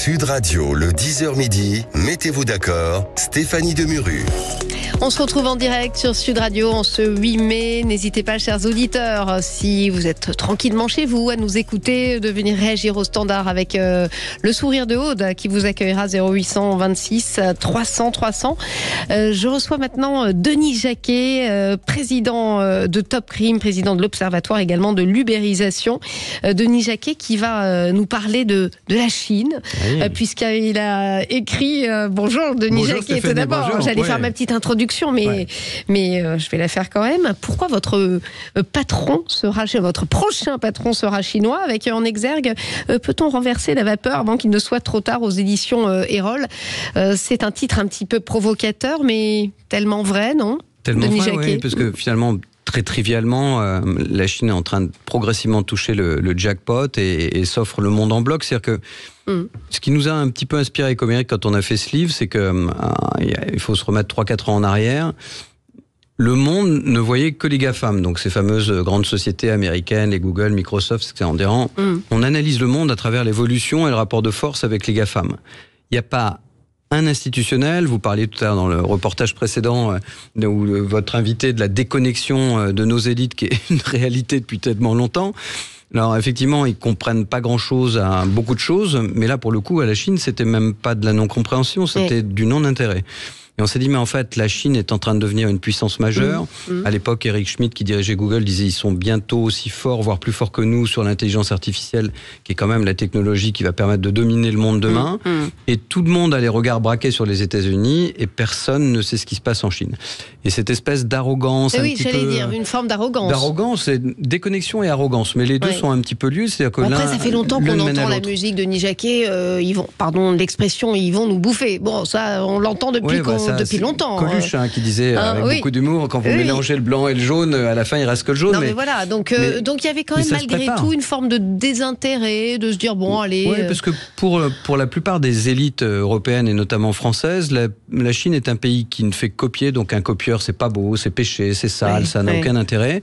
Sud Radio, le 10h midi, mettez-vous d'accord, Stéphanie Demuru. On se retrouve en direct sur Sud Radio en ce 8 mai. N'hésitez pas, chers auditeurs, si vous êtes tranquillement chez vous, à nous écouter, de venir réagir au standard avec le sourire de Aude qui vous accueillera 0826 300 300. Je reçois maintenant Denis Jacquet, président de Top Crime, président de l'Observatoire également de l'ubérisation. Denis Jacquet qui va nous parler de la Chine, puisqu'il a écrit... bonjour Denis Jacquet, tout d'abord. J'allais faire ma petite introduction, mais je vais la faire quand même. Pourquoi votre prochain patron sera chinois, avec en exergue peut-on renverser la vapeur avant qu'il ne soit trop tard aux éditions Erol? C'est un titre un petit peu provocateur, mais tellement vrai, non? Tellement vrai, oui, parce que finalement, très trivialement, la Chine est en train de progressivement toucher le jackpot et s'offre le monde en bloc. C'est-à-dire que ce qui nous a un petit peu inspiré comme Eric quand on a fait ce livre, c'est qu'il faut se remettre 3-4 ans en arrière. Le monde ne voyait que les GAFAM, donc ces fameuses grandes sociétés américaines, les Google, Microsoft, etc. On analyse le monde à travers l'évolution et le rapport de force avec les GAFAM. Il n'y a pas un institutionnel, vous parliez tout à l'heure dans le reportage précédent où votre invité de la déconnexion de nos élites, qui est une réalité depuis tellement longtemps. Alors effectivement, ils comprennent pas grand-chose à beaucoup de choses, mais là pour le coup, à la Chine, c'était même pas de la non-compréhension, c'était du non-intérêt. Et on s'est dit, mais en fait, la Chine est en train de devenir une puissance majeure. À l'époque, Eric Schmidt, qui dirigeait Google, disait ils sont bientôt aussi forts, voire plus forts que nous, sur l'intelligence artificielle, qui est quand même la technologie qui va permettre de dominer le monde demain. Et tout le monde a les regards braqués sur les États-Unis, et personne ne sait ce qui se passe en Chine. Et cette espèce d'arrogance... Oui, j'allais dire, une forme d'arrogance. D'arrogance, c'est déconnexion et arrogance. Mais les deux sont un petit peu liés. C'est-à-dire que après, ça fait longtemps qu'on entend la musique de Denis Jacquet, l'expression, ils vont nous bouffer. Bon, ça, on l'entend depuis depuis longtemps. Coluche qui disait avec beaucoup d'humour, quand vous mélangez le blanc et le jaune, à la fin il reste que le jaune. Non mais voilà, donc il y avait quand même malgré tout une forme de désintérêt, de se dire bon allez... Oui, parce que pour la plupart des élites européennes et notamment françaises, la Chine est un pays qui ne fait que copier, donc un copieur c'est pas beau, c'est péché, c'est sale, ça n'a aucun intérêt.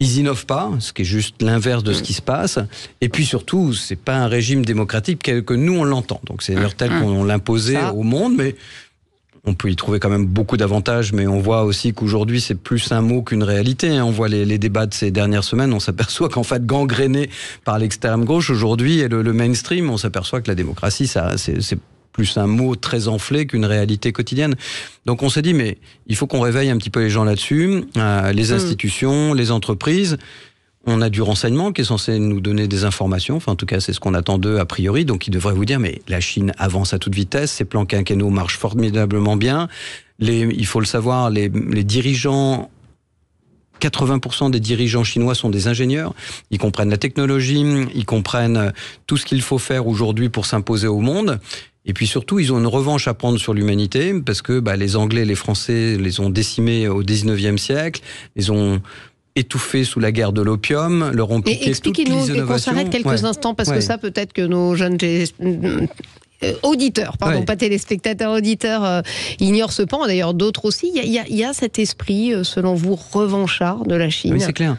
Ils innovent pas, ce qui est juste l'inverse de ce qui se passe. Et puis surtout, c'est pas un régime démocratique tel que nous on l'entend. Donc c'est tel qu'on l'imposait au monde, mais on peut y trouver quand même beaucoup d'avantages, mais on voit aussi qu'aujourd'hui, c'est plus un mot qu'une réalité. On voit les débats de ces dernières semaines, on s'aperçoit qu'en fait, gangréné par l'extrême gauche, aujourd'hui, et le mainstream, on s'aperçoit que la démocratie, c'est plus un mot très enflé qu'une réalité quotidienne. Donc on s'est dit, mais il faut qu'on réveille un petit peu les gens là-dessus, les institutions, les entreprises. On a du renseignement qui est censé nous donner des informations, enfin en tout cas c'est ce qu'on attend d'eux a priori, donc ils devraient vous dire mais la Chine avance à toute vitesse, ses plans quinquennaux marchent formidablement bien, il faut le savoir, les dirigeants, 80% des dirigeants chinois sont des ingénieurs, ils comprennent la technologie, ils comprennent tout ce qu'il faut faire aujourd'hui pour s'imposer au monde. Et puis surtout, ils ont une revanche à prendre sur l'humanité, parce que les Anglais et les Français les ont décimés au 19e siècle, les ont étouffés sous la guerre de l'opium, leur ont piqué toutes les innovations. Expliquez-nous, qu'on s'arrête quelques instants, parce que ça, peut-être que nos jeunes auditeurs, pas téléspectateurs, auditeurs, ignorent ce pan, d'ailleurs d'autres aussi. Il y a cet esprit, selon vous, revanchard de la Chine. Oui, c'est clair.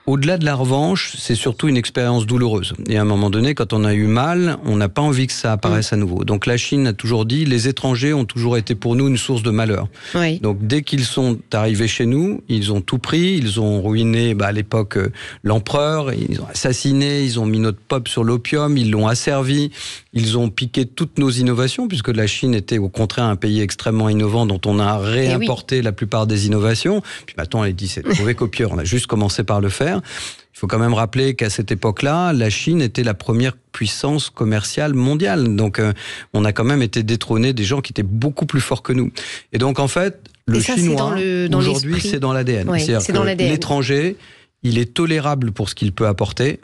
Au-delà de la revanche, c'est surtout une expérience douloureuse. Et à un moment donné, quand on a eu mal, on n'a pas envie que ça apparaisse à nouveau. Donc la Chine a toujours dit, les étrangers ont toujours été pour nous une source de malheur. Oui. Donc dès qu'ils sont arrivés chez nous, ils ont tout pris, ils ont ruiné à l'époque l'empereur, ils ont assassiné, ils ont mis notre peuple sur l'opium, ils l'ont asservi, ils ont piqué toutes nos innovations, puisque la Chine était au contraire un pays extrêmement innovant dont on a réimporté la plupart des innovations. Puis maintenant, elle dit, c'est mauvais copieur, on a juste commencé par le faire. Il faut quand même rappeler qu'à cette époque-là, la Chine était la première puissance commerciale mondiale. Donc, on a quand même été détrôné des gens qui étaient beaucoup plus forts que nous. Et donc, en fait, le chinois, aujourd'hui, c'est dans l'ADN. Oui, c'est-à-dire que l'étranger, il est tolérable pour ce qu'il peut apporter.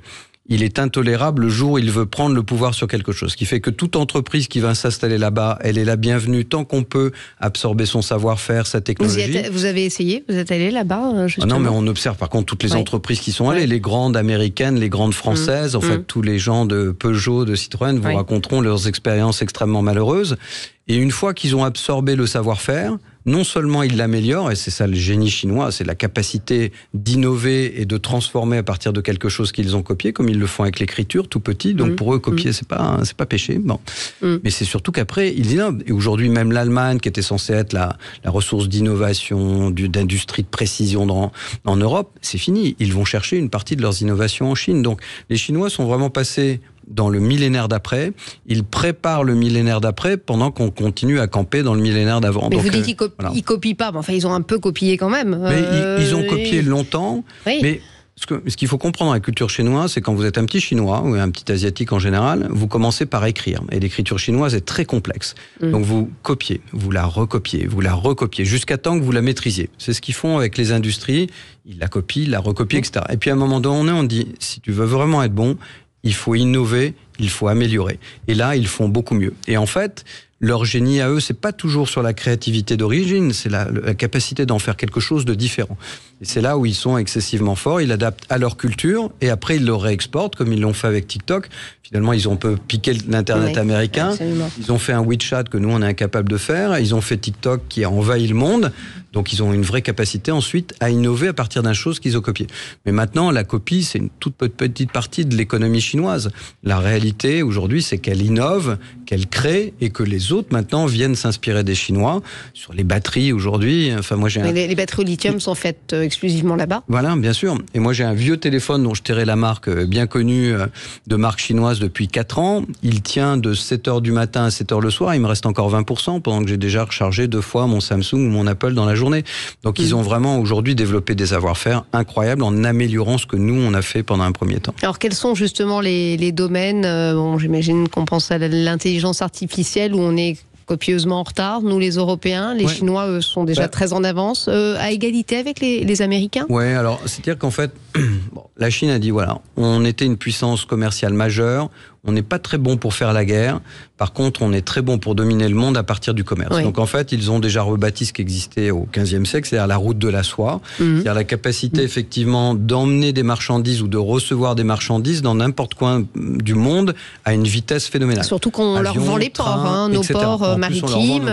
Il est intolérable le jour où il veut prendre le pouvoir sur quelque chose. Ce qui fait que toute entreprise qui va s'installer là-bas, elle est la bienvenue tant qu'on peut absorber son savoir-faire, sa technologie. Vous avez essayé? Vous êtes allé là-bas justement? Non, mais on observe par contre toutes les entreprises qui sont allées, les grandes américaines, les grandes françaises, en fait tous les gens de Peugeot, de Citroën vous raconteront leurs expériences extrêmement malheureuses. Et une fois qu'ils ont absorbé le savoir-faire, non seulement ils l'améliorent, et c'est ça le génie chinois, c'est la capacité d'innover et de transformer à partir de quelque chose qu'ils ont copié, comme ils le font avec l'écriture, tout petit. Donc pour eux, copier, c'est pas péché. Bon. Mais c'est surtout qu'après, ils innovent. Et aujourd'hui, même l'Allemagne, qui était censée être la ressource d'innovation, d'industrie de précision en Europe, c'est fini. Ils vont chercher une partie de leurs innovations en Chine. Donc les Chinois sont vraiment passés dans le millénaire d'après. Ils préparent le millénaire d'après pendant qu'on continue à camper dans le millénaire d'avant. Mais donc, vous dites qu'ils copient pas, mais enfin ils ont un peu copié quand même. Mais ils ont copié longtemps, oui. Mais ce qu'il faut comprendre dans la culture chinoise, c'est quand vous êtes un petit Chinois ou un petit Asiatique en général, vous commencez par écrire. Et l'écriture chinoise est très complexe. Donc vous copiez, vous la recopiez, jusqu'à temps que vous la maîtrisiez. C'est ce qu'ils font avec les industries. Ils la copient, la recopient, etc. Et puis à un moment donné, on dit, si tu veux vraiment être bon, il faut innover, il faut améliorer. Et là, ils font beaucoup mieux. Et en fait, leur génie à eux, c'est pas toujours sur la créativité d'origine, c'est la capacité d'en faire quelque chose de différent. Et c'est là où ils sont excessivement forts, ils l'adaptent à leur culture, et après ils le réexportent, comme ils l'ont fait avec TikTok. Finalement, ils ont un peu piqué l'Internet américain. Absolument. Ils ont fait un WeChat que nous, on est incapable de faire. Ils ont fait TikTok qui a envahi le monde. Donc, ils ont une vraie capacité ensuite à innover à partir d'une chose qu'ils ont copiée. Mais maintenant, la copie, c'est une toute petite partie de l'économie chinoise. La réalité, aujourd'hui, c'est qu'elle innove, qu'elle crée, et que les autres, maintenant, viennent s'inspirer des Chinois. Sur les batteries, aujourd'hui, enfin, moi, les batteries au lithium sont faites exclusivement là-bas. Voilà, bien sûr. Et moi, j'ai un vieux téléphone dont je tairai la marque, bien connue, de marque chinoise depuis 4 ans. Il tient de 7h du matin à 7h le soir. Il me reste encore 20% pendant que j'ai déjà rechargé 2 fois mon Samsung ou mon Apple dans la journée. Donc ils ont vraiment aujourd'hui développé des savoir-faire incroyables en améliorant ce que nous on a fait pendant un premier temps. Alors quels sont justement les domaines, j'imagine qu'on pense à l'intelligence artificielle où on est copieusement en retard, nous les Européens, les Chinois eux, sont déjà très en avance, à égalité avec les Américains. Oui, alors c'est-à-dire qu'en fait, la Chine a dit voilà, on était une puissance commerciale majeure, on n'est pas très bon pour faire la guerre, par contre on est très bon pour dominer le monde à partir du commerce. Donc en fait, ils ont déjà rebâti ce qui existait au XVe siècle, c'est-à-dire la route de la soie, c'est-à-dire la capacité effectivement d'emmener des marchandises ou de recevoir des marchandises dans n'importe coin du monde à une vitesse phénoménale. Surtout qu'on leur vend les ports, nos ports maritimes,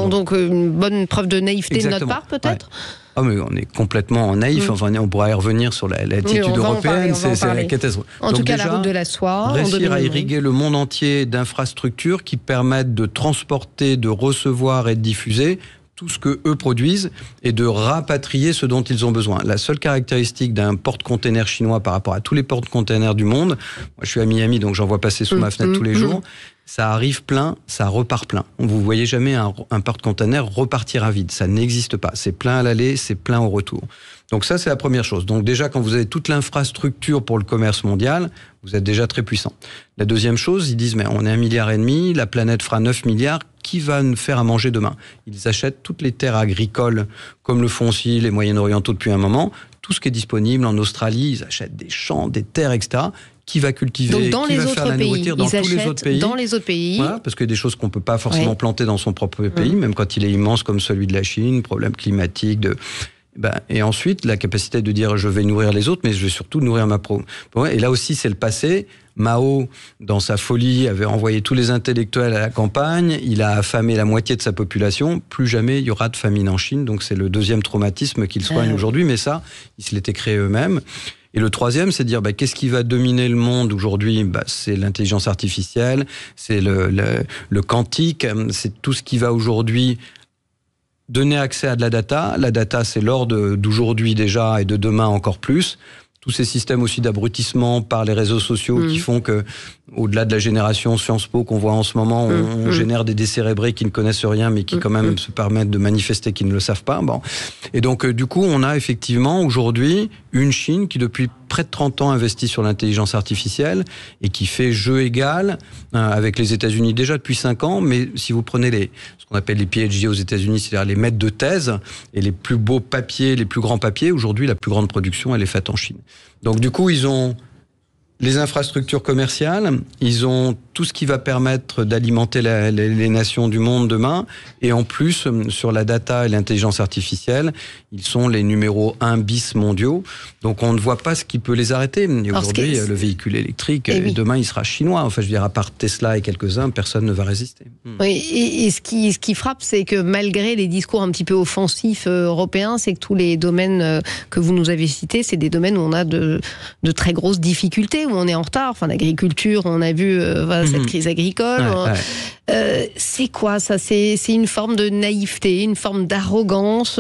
donc une bonne preuve de naïveté de notre part peut-être. Ah mais on est complètement naïf, enfin, on pourra y revenir sur l'attitude européenne, c'est la catastrophe. En tout cas, la route de la soie. Réussir à irriguer le monde entier d'infrastructures qui permettent de transporter, de recevoir et de diffuser tout ce que eux produisent et de rapatrier ce dont ils ont besoin. La seule caractéristique d'un porte-container chinois par rapport à tous les porte-containers du monde, moi je suis à Miami donc j'en vois passer sous ma fenêtre tous les jours, ça arrive plein, ça repart plein. Vous ne voyez jamais un porte-container repartir à vide, ça n'existe pas. C'est plein à l'aller, c'est plein au retour. Donc ça, c'est la première chose. Donc déjà, quand vous avez toute l'infrastructure pour le commerce mondial, vous êtes déjà très puissant. La deuxième chose, ils disent, mais on est 1,5 milliard, la planète fera 9 milliards, qui va nous faire à manger demain? Ils achètent toutes les terres agricoles, comme le font aussi les Moyen-Orientaux depuis un moment, tout ce qui est disponible en Australie, ils achètent des champs, des terres, etc., qui va cultiver, qui va faire la nourriture dans tous les autres pays. Dans les autres pays. Voilà, parce qu'il y a des choses qu'on ne peut pas forcément planter dans son propre pays, même quand il est immense comme celui de la Chine, problème climatique, et ensuite, la capacité de dire je vais nourrir les autres, mais je vais surtout nourrir ma pro. Et là aussi, c'est le passé. Mao, dans sa folie, avait envoyé tous les intellectuels à la campagne. Il a affamé la moitié de sa population. Plus jamais il y aura de famine en Chine. Donc c'est le deuxième traumatisme qu'ils soignent aujourd'hui. Mais ça, ils se l'étaient créé eux-mêmes. Et le troisième, c'est de dire qu'est-ce qui va dominer le monde aujourd'hui? C'est l'intelligence artificielle, c'est le quantique, c'est tout ce qui va aujourd'hui donner accès à de la data. La data, c'est l'or d'aujourd'hui déjà et de demain encore plus. Tous ces systèmes aussi d'abrutissement par les réseaux sociaux qui font que, au-delà de la génération Sciences Po qu'on voit en ce moment, on génère des décérébrés qui ne connaissent rien, mais qui quand même se permettent de manifester qu'ils ne le savent pas. Bon. Et donc, du coup, on a effectivement aujourd'hui une Chine qui, depuis près de 30 ans, investit sur l'intelligence artificielle et qui fait jeu égal avec les États-Unis déjà depuis 5 ans. Mais si vous prenez ce qu'on appelle les PhD aux États-Unis, c'est-à-dire les maîtres de thèse et les plus beaux papiers, les plus grands papiers, aujourd'hui, la plus grande production, elle est faite en Chine. Donc, du coup, ils ont les infrastructures commerciales, ils ont tout ce qui va permettre d'alimenter les nations du monde demain. Et en plus, sur la data et l'intelligence artificielle, ils sont les numéros 1 bis mondiaux. Donc on ne voit pas ce qui peut les arrêter. Et aujourd'hui, le véhicule électrique, et demain, il sera chinois. Enfin, je veux dire, à part Tesla et quelques-uns, personne ne va résister. Oui, et ce qui frappe, c'est que malgré les discours un petit peu offensifs européens, c'est que tous les domaines que vous nous avez cités, c'est des domaines où on a de très grosses difficultés, où on est en retard. Enfin, l'agriculture, on a vu cette crise agricole. C'est quoi ça ? C'est une forme de naïveté, une forme d'arrogance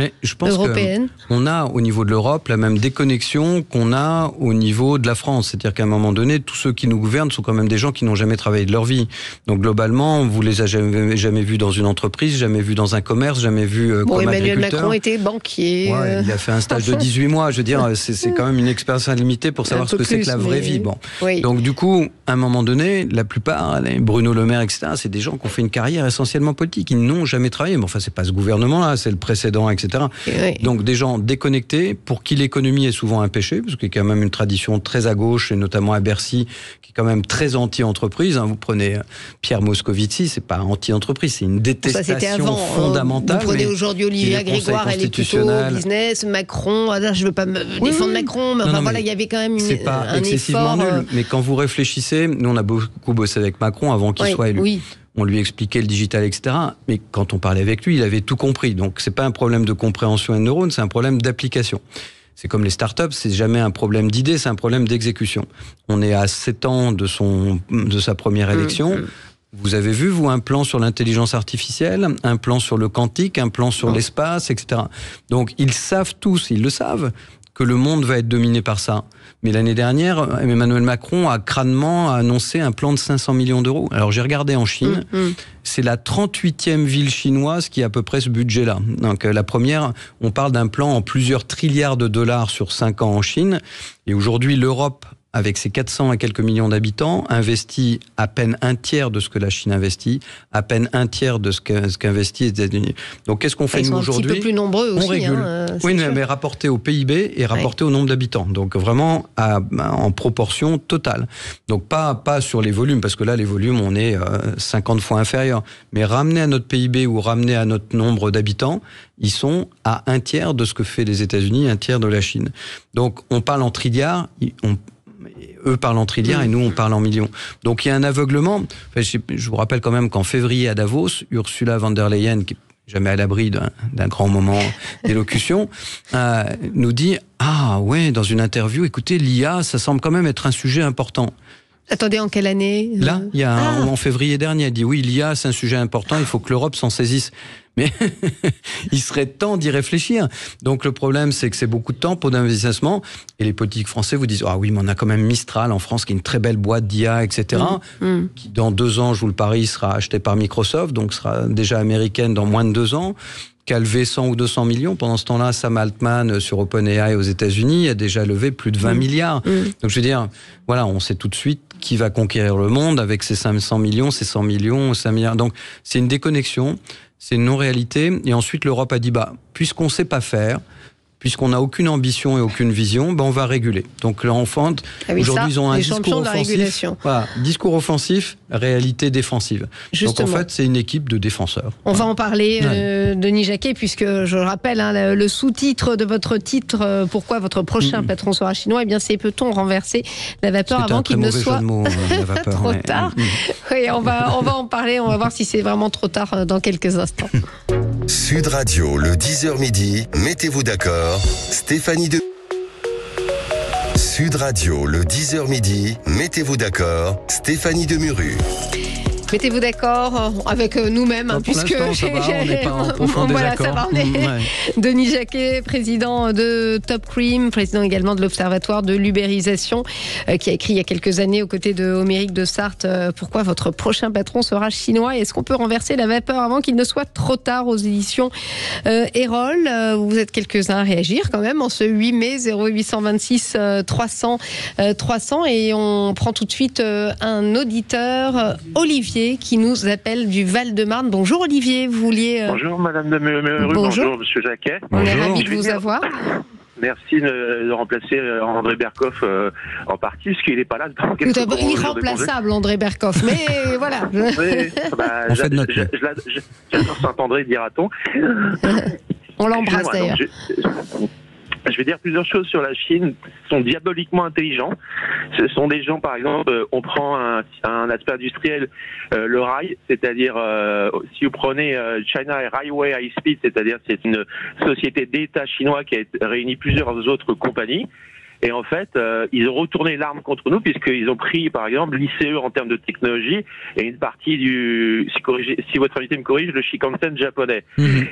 Mais je pense européenne. qu'on a au niveau de l'Europe la même déconnexion qu'on a au niveau de la France. C'est-à-dire qu'à un moment donné, tous ceux qui nous gouvernent sont quand même des gens qui n'ont jamais travaillé de leur vie. Donc globalement, vous les avez jamais vus dans une entreprise, jamais vus dans un commerce, jamais vus comme Emmanuel agriculteur. Macron était banquier. Ouais, il a fait un stage de 18 mois. Je veux dire, c'est quand même une expérience limitée pour savoir ce que c'est que la vraie vie. Bon. Oui. Donc du coup, à un moment donné, la plupart, Bruno Le Maire, etc., c'est des gens qui ont fait une carrière essentiellement politique. Ils n'ont jamais travaillé. Mais enfin, c'est pas ce gouvernement-là, c'est le précédent, etc. Oui. Donc des gens déconnectés pour qui l'économie est souvent un péché, parce qu'il y a quand même une tradition très à gauche, et notamment à Bercy, qui est quand même très anti-entreprise. Vous prenez Pierre Moscovici, c'est pas anti-entreprise, c'est une détestation fondamentale. Vous prenez aujourd'hui Olivia Grégoire, elle est plutôt business, Macron, je veux pas me défendre Macron, mais enfin voilà, il y avait quand même c'est pas un excessivement effort. Nul, mais quand vous réfléchissez, nous on a beaucoup bossé avec Macron avant qu'il soit élu. Oui. On lui expliquait le digital, etc. Mais quand on parlait avec lui, il avait tout compris. Donc, c'est pas un problème de compréhension et de neurones, c'est un problème d'application. C'est comme les startups, c'est jamais un problème d'idée, c'est un problème d'exécution. On est à 7 ans de sa première élection. Vous avez vu, vous, un plan sur l'intelligence artificielle, un plan sur le quantique, un plan sur l'espace, etc. Donc, ils savent tous, ils le savent, que le monde va être dominé par ça. Mais l'année dernière, Emmanuel Macron a crânement annoncé un plan de 500 millions d'euros. Alors j'ai regardé en Chine, c'est la 38e ville chinoise qui a à peu près ce budget-là. Donc la première, on parle d'un plan en plusieurs trilliards de dollars sur 5 ans en Chine. Et aujourd'hui, l'Europe, avec ses 400 et quelques millions d'habitants, investit à peine un tiers de ce que la Chine investit, à peine un tiers de ce qu'investit les États-Unis. Donc qu'est-ce qu'on fait nous aujourd'hui ? Ils sont un petit peu plus nombreux aussi. On régule. Oui, mais rapporté au PIB et rapporté au nombre d'habitants. Donc vraiment en proportion totale. Donc pas sur les volumes, parce que là les volumes on est 50 fois inférieur. Mais ramené à notre PIB ou ramené à notre nombre d'habitants, ils sont à un tiers de ce que fait les États-Unis, un tiers de la Chine. Donc on parle en trilliards. Eux parlent en trilliards et nous on parle en millions. Donc il y a un aveuglement. Enfin, je vous rappelle quand même qu'en février à Davos, Ursula von der Leyen, qui n'est jamais à l'abri d'un grand moment d'élocution, nous dit dans une interview, écoutez, l'IA, ça semble quand même être un sujet important. Attendez, en quelle année ? Là, il y a en février dernier, elle dit oui, l'IA, c'est un sujet important, il faut que l'Europe s'en saisisse. Mais il serait temps d'y réfléchir. Donc le problème, c'est que c'est beaucoup de temps pour d'investissement. Et les politiques français vous disent oui, mais on a quand même Mistral en France, qui est une très belle boîte d'IA, etc. Qui dans 2 ans, je vous le parie, sera achetée par Microsoft, donc sera déjà américaine dans moins de 2 ans. Qui a levé 100 ou 200 millions. Pendant ce temps-là, Sam Altman sur OpenAI aux États-Unis a déjà levé plus de 20 milliards. Donc je veux dire, voilà, on sait tout de suite qui va conquérir le monde avec ses 500 millions, ses 100 millions, 5 milliards. Donc c'est une déconnexion, c'est une non-réalité. Et ensuite, l'Europe a dit, puisqu'on ne sait pas faire, puisqu'on n'a aucune ambition et aucune vision, on va réguler. Donc l'enfant, aujourd'hui, ils ont un discours offensif. Voilà, discours offensif, réalité défensive. Justement. Donc en fait, c'est une équipe de défenseurs. On va en parler, Denis Jacquet, puisque je rappelle le sous-titre de votre titre, pourquoi votre prochain patron sera chinois, c'est peut-on renverser la vapeur avant qu'il ne soit trop tard. Oui, on va en parler, on va voir si c'est vraiment trop tard dans quelques instants. Sud Radio, le 10h midi, mettez-vous d'accord, Stéphanie de... Sud Radio, le 10h midi, mettez-vous d'accord, Stéphanie Demuru. Mettez-vous d'accord avec nous-mêmes, puisque on n'est pas en profond désaccord. Denis Jacquet, président de Top Cream, président également de l'Observatoire de l'ubérisation, qui a écrit il y a quelques années aux côtés de Homéric de Sarthe, pourquoi votre prochain patron sera chinois. Est-ce qu'on peut renverser la vapeur avant qu'il ne soit trop tard, aux éditions Erol? Vous êtes quelques-uns à réagir quand même en ce 8 mai, 0826 300 300, et on prend tout de suite un auditeur, Olivier, qui nous appelle du Val-de-Marne. Bonjour Olivier, vous vouliez... Bonjour Madame de Demuru, bonjour Monsieur Jacquet. On est ravis de vous avoir. Merci de remplacer André Berkoff en partie, parce qu'il n'est pas là dedans. Irremplaçable, André Berkoff, mais voilà. Oui, on fait de notre j'adore Saint-André, dira-t-on. On l'embrasse d'ailleurs. Je vais dire plusieurs choses sur la Chine. Ils sont diaboliquement intelligents. Ce sont des gens, par exemple, on prend un aspect industriel, le rail, c'est-à-dire, si vous prenez China Railway High Speed, c'est-à-dire c'est une société d'État chinois qui a réuni plusieurs autres compagnies. Et en fait, ils ont retourné l'arme contre nous puisqu'ils ont pris, par exemple, l'ICE en termes de technologie et une partie si votre invité me corrige, le Shinkansen japonais.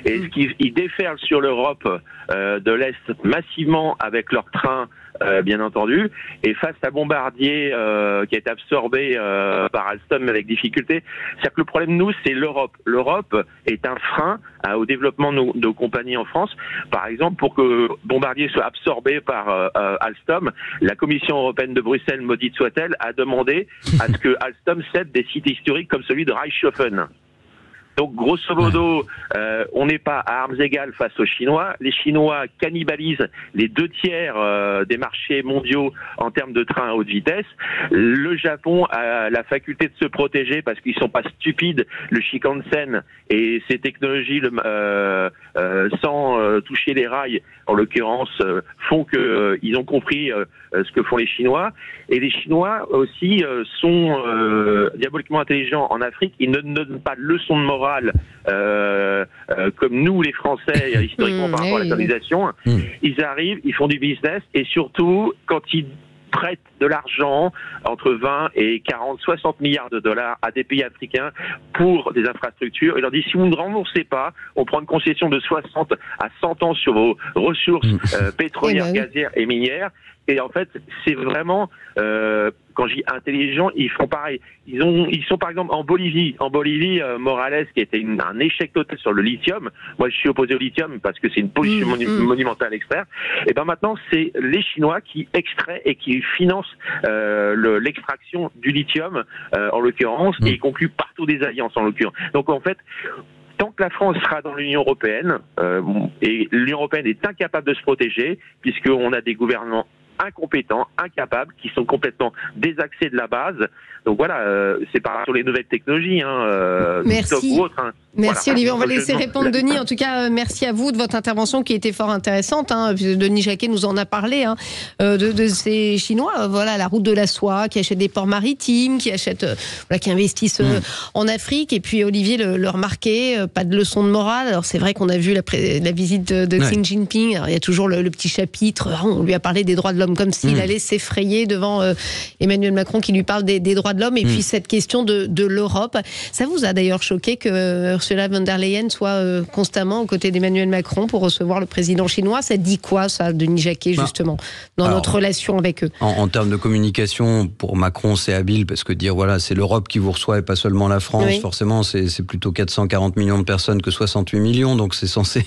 Et ils déferlent sur l'Europe de l'Est massivement avec leurs trains, bien entendu, et face à Bombardier qui a été absorbé par Alstom avec difficulté. C'est-à-dire que le problème, nous, c'est l'Europe. L'Europe est un frein au développement de nos compagnies en France. Par exemple, pour que Bombardier soit absorbé par Alstom, la Commission européenne de Bruxelles, maudite soit-elle, a demandé à ce que Alstom cède des sites historiques comme celui de Reichshofen. Donc, grosso modo, on n'est pas à armes égales face aux Chinois. Les Chinois cannibalisent les 2/3 des marchés mondiaux en termes de trains à haute vitesse. Le Japon a la faculté de se protéger parce qu'ils sont pas stupides. Le Shinkansen et ses technologies, sans toucher les rails, en l'occurrence, font que ils ont compris ce que font les Chinois. Et les Chinois aussi sont diaboliquement intelligents en Afrique. Ils ne donnent pas de leçons de morale comme nous les Français historiquement par rapport à la colonisation. Ils arrivent, ils font du business et surtout quand ils prêtent de l'argent entre 20 et 40, 60 milliards de dollars à des pays africains pour des infrastructures. Et leur dit, si vous ne remboursez pas, on prend une concession de 60 à 100 ans sur vos ressources pétrolières, gazières et minières. Et en fait, c'est vraiment, quand je dis intelligent, ils font pareil. Ils sont par exemple en Bolivie. En Bolivie, Morales, qui était un échec total sur le lithium. Moi, je suis opposé au lithium parce que c'est une pollution monumentale à extraire. Et ben maintenant, c'est les Chinois qui extraient et qui financent l'extraction du lithium, en l'occurrence, et ils concluent partout des alliances, en l'occurrence. Donc en fait, tant que la France sera dans l'Union européenne, et l'Union européenne est incapable de se protéger, puisqu'on a des gouvernements incompétents, incapables, qui sont complètement désaxés de la base. Donc voilà, c'est par sur les nouvelles technologies, merci. Ou autre, Merci voilà. Olivier, on va laisser répondre Denis. En tout cas, merci à vous de votre intervention qui était fort intéressante. Denis Jacquet nous en a parlé de ces Chinois. Voilà, la route de la soie, qui achètent des ports maritimes, qui investissent en Afrique. Et puis Olivier le remarquait, pas de leçon de morale. Alors c'est vrai qu'on a vu la visite de Xi Jinping. Alors, il y a toujours le petit chapitre. On lui a parlé des droits de l'homme comme s'il allait s'effrayer devant Emmanuel Macron qui lui parle des droits de l'homme. Et puis cette question de l'Europe. Ça vous a d'ailleurs choqué que Ursula von der Leyen soit constamment aux côtés d'Emmanuel Macron pour recevoir le président chinois? Ça dit quoi, ça, Denis Jacquet, justement, dans notre relation avec eux? En termes de communication, pour Macron, c'est habile, parce que dire, voilà, c'est l'Europe qui vous reçoit et pas seulement la France, forcément, c'est plutôt 440 millions de personnes que 68 millions, donc c'est censé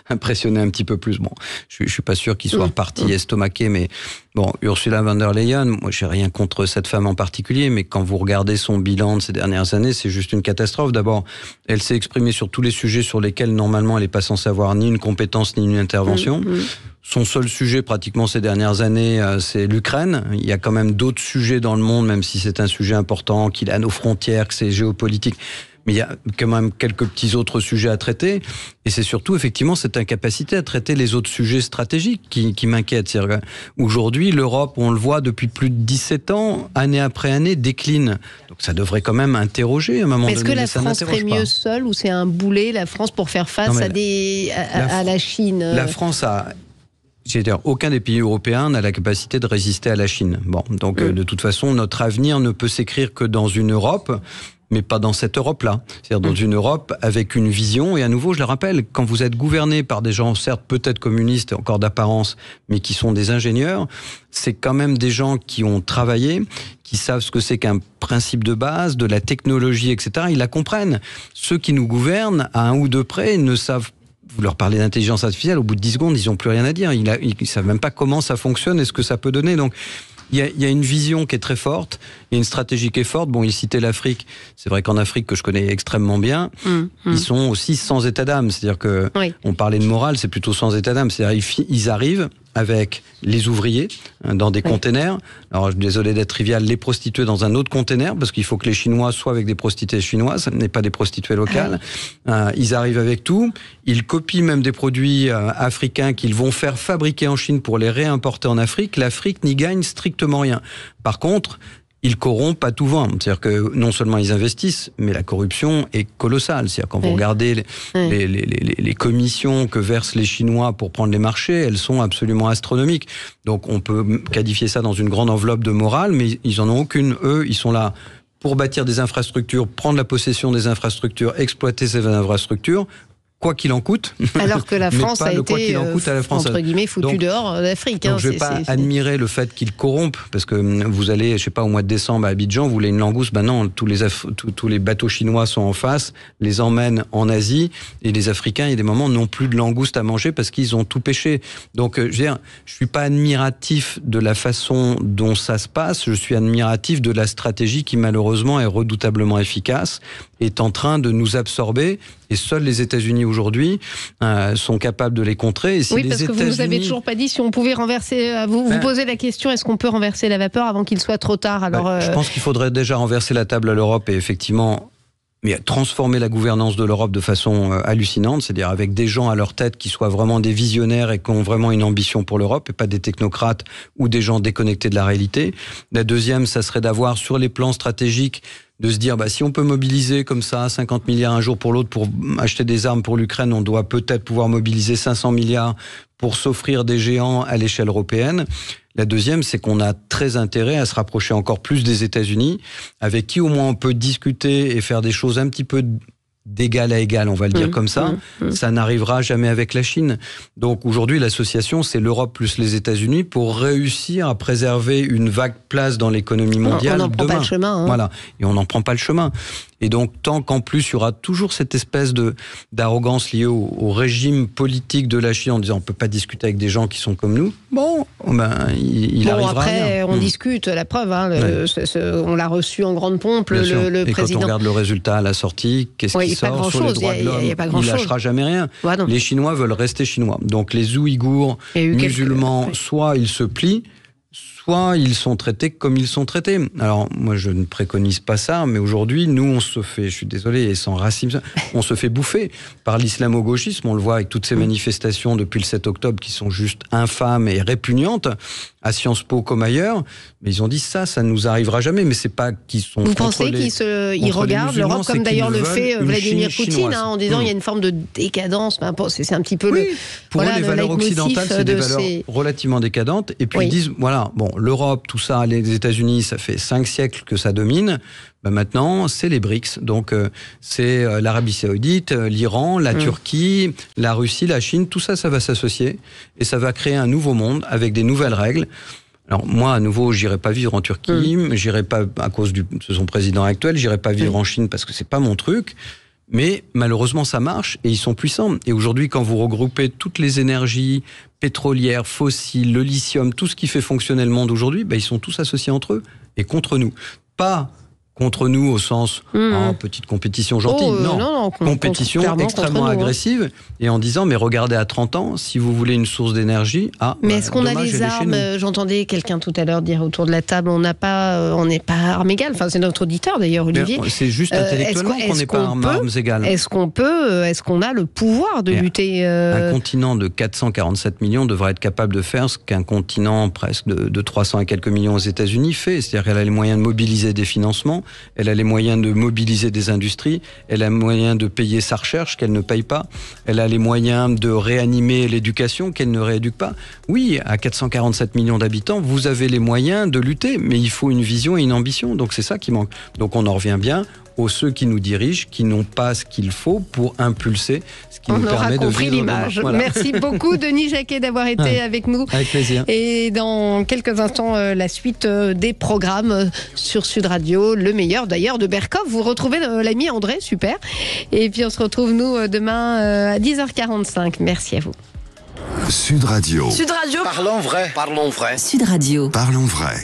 impressionner un petit peu plus. Bon, je suis pas sûr qu'il soit reparti estomaqué, mais bon, Ursula von der Leyen, moi, j'ai rien contre cette femme en particulier, mais quand vous regardez son bilan de ces dernières années, c'est juste une catastrophe. D'abord, elle s'est exprimée sur tous les sujets sur lesquels, normalement, elle n'est pas censée avoir ni une compétence ni une intervention. Son seul sujet, pratiquement, ces dernières années, c'est l'Ukraine. Il y a quand même d'autres sujets dans le monde, même si c'est un sujet important, qu'il a à nos frontières, que c'est géopolitique. Mais il y a quand même quelques petits autres sujets à traiter. Et c'est surtout, effectivement, cette incapacité à traiter les autres sujets stratégiques qui m'inquiètent. Aujourd'hui, l'Europe, on le voit depuis plus de 17 ans, année après année, décline. Donc ça devrait quand même interroger à un moment donné. Est-ce que la France ferait mieux seule, ou c'est un boulet, la France, pour faire face à la Chine? La France a... C'est-à-dire, aucun des pays européens n'a la capacité de résister à la Chine. Bon, donc de toute façon, notre avenir ne peut s'écrire que dans une Europe, mais pas dans cette Europe-là. C'est-à-dire dans une Europe avec une vision. Et à nouveau, je le rappelle, quand vous êtes gouverné par des gens, certes peut-être communistes, encore d'apparence, mais qui sont des ingénieurs, c'est quand même des gens qui ont travaillé, qui savent ce que c'est qu'un principe de base, de la technologie, etc. Ils la comprennent. Ceux qui nous gouvernent, à un ou deux près, ne savent pas. Vous leur parlez d'intelligence artificielle, au bout de 10 secondes, ils n'ont plus rien à dire. Ils ne savent même pas comment ça fonctionne et ce que ça peut donner. Donc, il y a une vision qui est très forte, il y a une stratégie qui est forte. Bon, il citait l'Afrique. C'est vrai qu'en Afrique, que je connais extrêmement bien, ils sont aussi sans état d'âme. C'est-à-dire que on parlait de morale, c'est plutôt sans état d'âme. C'est-à-dire ils arrivent avec les ouvriers dans des containers. Alors, je suis désolé d'être trivial, les prostituées dans un autre container, parce qu'il faut que les Chinois soient avec des prostituées chinoises, n'est pas des prostituées locales. Ils arrivent avec tout. Ils copient même des produits africains qu'ils vont faire fabriquer en Chine pour les réimporter en Afrique. L'Afrique n'y gagne strictement rien. Par contre, ils corrompent à tout vent. C'est-à-dire que non seulement ils investissent, mais la corruption est colossale. C'est-à-dire quand vous regardez les commissions que versent les Chinois pour prendre les marchés, elles sont absolument astronomiques. Donc on peut qualifier ça dans une grande enveloppe de morale, mais ils en ont aucune. Eux, ils sont là pour bâtir des infrastructures, prendre la possession des infrastructures, exploiter ces infrastructures, quoi qu'il en coûte. Alors que la France a été, entre guillemets, foutue dehors d'Afrique. Donc je ne vais pas admirer le fait qu'ils corrompent, parce que vous allez, je ne sais pas, au mois de décembre à Abidjan, vous voulez une langouste, ben non, tous les bateaux chinois sont en face, les emmènent en Asie, et les Africains, il y a des moments, n'ont plus de langouste à manger parce qu'ils ont tout pêché. Donc, je veux dire, je ne suis pas admiratif de la façon dont ça se passe, je suis admiratif de la stratégie qui, malheureusement, est redoutablement efficace, est en train de nous absorber, et seuls les États-Unis aujourd'hui sont capables de les contrer. Et si parce que vous ne nous avez toujours pas dit si on pouvait renverser. Vous posez la question, est-ce qu'on peut renverser la vapeur avant qu'il soit trop tard? Alors, je pense qu'il faudrait déjà renverser la table à l'Europe et effectivement transformer la gouvernance de l'Europe de façon hallucinante, c'est-à-dire avec des gens à leur tête qui soient vraiment des visionnaires et qui ont vraiment une ambition pour l'Europe et pas des technocrates ou des gens déconnectés de la réalité. La deuxième, ça serait d'avoir sur les plans stratégiques de se dire, si on peut mobiliser comme ça 50 milliards un jour pour l'autre pour acheter des armes pour l'Ukraine, on doit peut-être pouvoir mobiliser 500 milliards pour s'offrir des géants à l'échelle européenne. La deuxième, c'est qu'on a très intérêt à se rapprocher encore plus des États-Unis, avec qui au moins on peut discuter et faire des choses un petit peu d'égal à égal, on va le dire comme ça. Ça n'arrivera jamais avec la Chine. Donc aujourd'hui, l'association, c'est l'Europe plus les États-Unis pour réussir à préserver une vague place dans l'économie mondiale. On n'en prend pas le chemin. Voilà. Et on n'en prend pas le chemin. Et donc, tant qu'en plus, il y aura toujours cette espèce d'arrogance liée au régime politique de la Chine en disant on ne peut pas discuter avec des gens qui sont comme nous, il arrivera après, rien. On discute, la preuve, on l'a reçu en grande pompe, le président. Quand on regarde le résultat à la sortie, qu'est-ce qui sort sur les droits de l'homme? Il ne lâchera jamais rien. Les Chinois veulent rester chinois. Donc les Ouïghours musulmans, soit ils se plient, soit ils sont traités comme ils sont traités. Alors, moi, je ne préconise pas ça, mais aujourd'hui, nous, on se fait, je suis désolé, et sans racisme, on se fait bouffer par l'islamo-gauchisme. On le voit avec toutes ces manifestations depuis le 7 octobre qui sont juste infâmes et répugnantes, à Sciences Po comme ailleurs. Mais ils ont dit ça ne nous arrivera jamais. Mais c'est pas qu'ils sont Vous pensez qu'ils regardent l'Europe comme d'ailleurs le fait Vladimir Poutine, en disant il y a une forme de décadence. C'est un petit peu pour eux, les valeurs occidentales, c'est des valeurs relativement décadentes. Et puis ils disent, l'Europe, tout ça, les États-Unis, ça fait 5 siècles que ça domine. Maintenant, c'est les BRICS. Donc, c'est l'Arabie Saoudite, l'Iran, la Turquie, la Russie, la Chine. Tout ça, ça va s'associer. Et ça va créer un nouveau monde avec des nouvelles règles. Alors, moi, à nouveau, j'irai pas vivre en Turquie. J'irai pas, à cause de son président actuel, j'irai pas vivre en Chine parce que c'est pas mon truc. Mais malheureusement, ça marche et ils sont puissants. Et aujourd'hui, quand vous regroupez toutes les énergies pétrolières, fossiles, le lithium, tout ce qui fait fonctionner le monde aujourd'hui, ils sont tous associés entre eux et contre nous. Pas contre nous au sens petite compétition gentille, compétition extrêmement agressive et en disant mais regardez à 30 ans si vous voulez une source d'énergie mais est-ce qu'on a des armes? J'entendais quelqu'un tout à l'heure dire autour de la table on n'est pas armes égales, c'est notre auditeur d'ailleurs Olivier. C'est juste intellectuellement qu'on n'est pas armes égales. Est-ce qu'on a le pouvoir de lutter Un continent de 447 millions devrait être capable de faire ce qu'un continent presque de 300 et quelques millions aux États-Unis fait, c'est-à-dire qu'elle a les moyens de mobiliser des financements. Elle a les moyens de mobiliser des industries, elle a les moyens de payer sa recherche qu'elle ne paye pas, elle a les moyens de réanimer l'éducation qu'elle ne rééduque pas. Oui, à 447 millions d'habitants, vous avez les moyens de lutter, mais il faut une vision et une ambition, donc c'est ça qui manque. Donc on en revient bien aux ceux qui nous dirigent, qui n'ont pas ce qu'il faut pour impulser ce qui nous permet de vivre l'image. Voilà. Merci beaucoup Denis Jacquet d'avoir été avec nous. Avec plaisir. Et dans quelques instants, la suite des programmes sur Sud Radio, le meilleur d'ailleurs de Berkov. Vous retrouvez l'ami André, super. Et puis on se retrouve nous demain à 10h45. Merci à vous. Sud Radio. Sud Radio. Parlons vrai. Parlons vrai. Sud Radio. Parlons vrai.